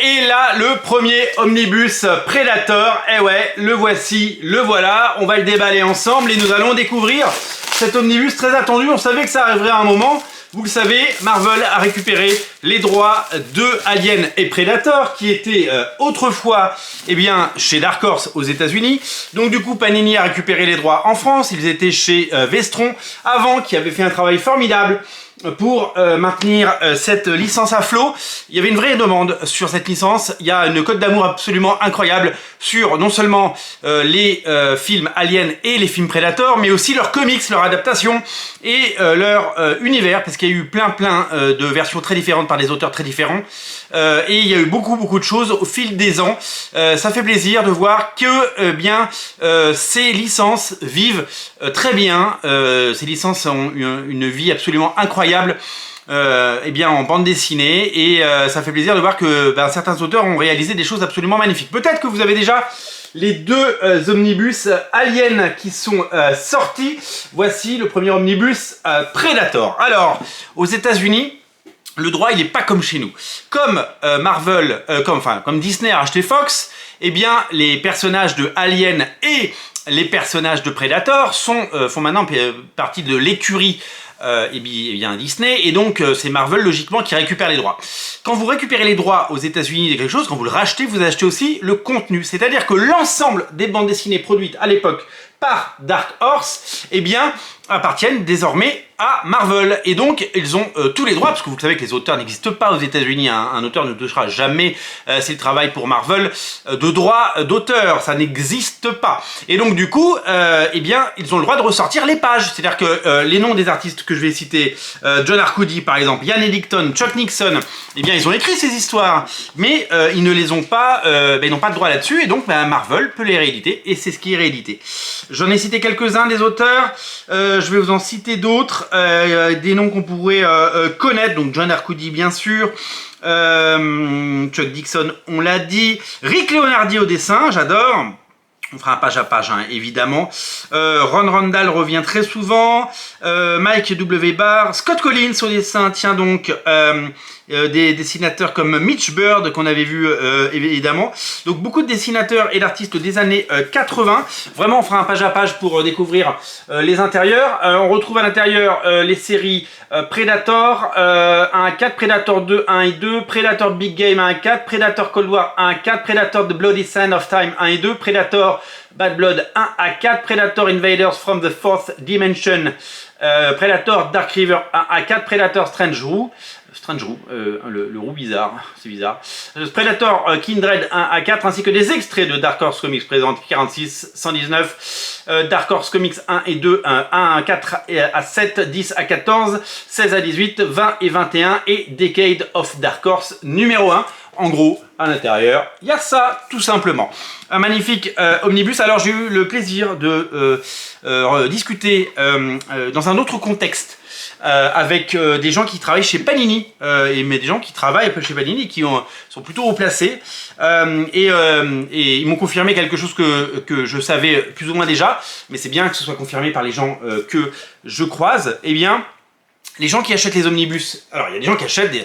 et là, le premier omnibus Predator. Eh ouais, le voici, le voilà. On va le déballer ensemble et nous allons découvrir cet omnibus très attendu. On savait que ça arriverait à un moment. Vous le savez, Marvel a récupéré les droits de Alien et Predator qui étaient autrefois chez Dark Horse aux États-Unis. Donc du coup, Panini a récupéré les droits en France. Ils étaient chez Vestron avant, qui avait fait un travail formidable pour maintenir cette licence à flot. Il y avait une vraie demande sur cette licence. Il y a une cote d'amour absolument incroyable sur non seulement les films Alien et les films Predator, mais aussi leurs comics, leurs adaptations et leur univers, parce qu'il y a eu plein de versions très différentes par des auteurs très différents. Et il y a eu beaucoup de choses au fil des ans. Ça fait plaisir de voir que ces licences vivent très bien. Ces licences ont une vie absolument incroyable en bande dessinée, et ça fait plaisir de voir que certains auteurs ont réalisé des choses absolument magnifiques. Peut-être que vous avez déjà les deux omnibus Alien qui sont sortis. Voici le premier omnibus Predator. Alors, aux États-Unis, le droit, il n'est pas comme chez nous. Comme comme Disney a acheté Fox, les personnages de Alien et les personnages de Predator font maintenant partie de l'écurie Disney, et donc c'est Marvel logiquement qui récupère les droits. Quand vous récupérez les droits aux États-Unis de quelque chose, quand vous le rachetez, vous achetez aussi le contenu. C'est-à-dire que l'ensemble des bandes dessinées produites à l'époque par Dark Horse, appartiennent désormais à Marvel. Et donc, ils ont tous les droits, parce que vous savez que les auteurs n'existent pas aux États-Unis. Un auteur ne touchera jamais, s'il travaille pour Marvel, de droits d'auteur. Ça n'existe pas. Et donc, du coup, ils ont le droit de ressortir les pages. C'est-à-dire que les noms des artistes que je vais citer, John Arcudi, par exemple, Ian Edickton, Chuck Nixon, ils ont écrit ces histoires. Mais ils ne les ont pas, ils n'ont pas de droit là-dessus. Et donc, Marvel peut les rééditer. Et c'est ce qui est réédité. J'en ai cité quelques-uns des auteurs. Je vais vous en citer d'autres, des noms qu'on pourrait connaître. Donc John Arcudi, bien sûr, Chuck Dixon, on l'a dit, Rick Leonardi au dessin, j'adore. On fera un page à page, évidemment. Ron Randall revient très souvent. Mike W. Barr. Scott Collins au dessin. Tiens donc, des dessinateurs comme Mitch Bird qu'on avait vu évidemment. Donc beaucoup de dessinateurs et d'artistes des années 80. Vraiment, on fera un page à page pour découvrir les intérieurs. On retrouve à l'intérieur les séries Predator 1-4, Predator 2 1 et 2, Predator Big Game 1-4, Predator Cold War 1-4, Predator The Bloody Sand of Time 1 et 2, Predator Bad Blood 1-4, Predator Invaders from the Fourth Dimension, Predator Dark River 1-4, Predator Strange Roux, le roux bizarre, c'est bizarre. Predator Kindred 1-4, ainsi que des extraits de Dark Horse Comics présente 46, 119, Dark Horse Comics 1 et 2, 1-4 à 7, 10 à 14, 16 à 18, 20 et 21, et Decade of Dark Horse numéro 1. En gros, à l'intérieur, il y a ça, tout simplement. Un magnifique omnibus. Alors, j'ai eu le plaisir de discuter dans un autre contexte avec des gens qui travaillent chez Panini, mais des gens qui travaillent un peu chez Panini, qui sont plutôt haut placés, et ils m'ont confirmé quelque chose que je savais plus ou moins déjà, mais c'est bien que ce soit confirmé par les gens que je croise. Les gens qui achètent les omnibus, alors il y a des gens qui achètent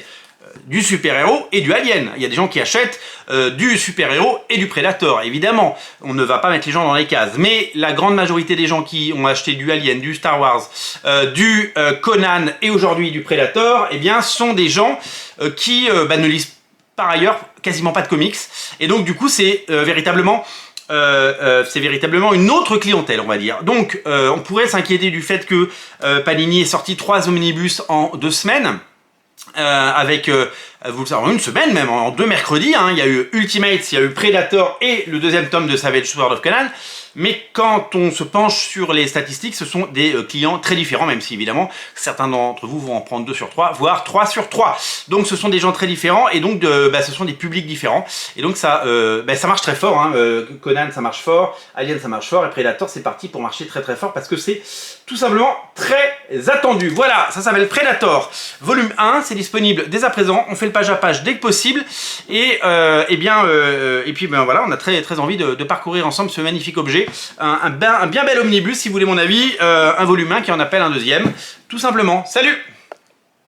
du super-héros et du Alien. Il y a des gens qui achètent du super-héros et du Predator. Évidemment, on ne va pas mettre les gens dans les cases. Mais la grande majorité des gens qui ont acheté du Alien, du Star Wars, du Conan et aujourd'hui du Predator, sont des gens qui ne lisent par ailleurs quasiment pas de comics. Et donc du coup, c'est véritablement une autre clientèle, on va dire. Donc, on pourrait s'inquiéter du fait que Panini ait sorti 3 omnibus en 2 semaines. Vous le savez, en une semaine même, en 2 mercredis, il y a eu Ultimates, il y a eu Predator et le 2e tome de Savage Sword of Conan. Mais quand on se penche sur les statistiques, ce sont des clients très différents, même si évidemment certains d'entre vous vont en prendre 2 sur 3, voire 3 sur 3. Donc ce sont des gens très différents, et donc ce sont des publics différents. Et donc ça marche très fort. Conan, ça marche fort, Alien, ça marche fort, et Predator, c'est parti pour marcher très très fort parce que c'est tout simplement très attendu. Voilà, ça s'appelle Predator volume 1, c'est disponible dès à présent. On fait le page à page dès que possible, et puis voilà, on a très très envie de parcourir ensemble ce magnifique objet. Un bien bel omnibus, si vous voulez mon avis, un volume 1 qui en appelle un deuxième, tout simplement. Salut!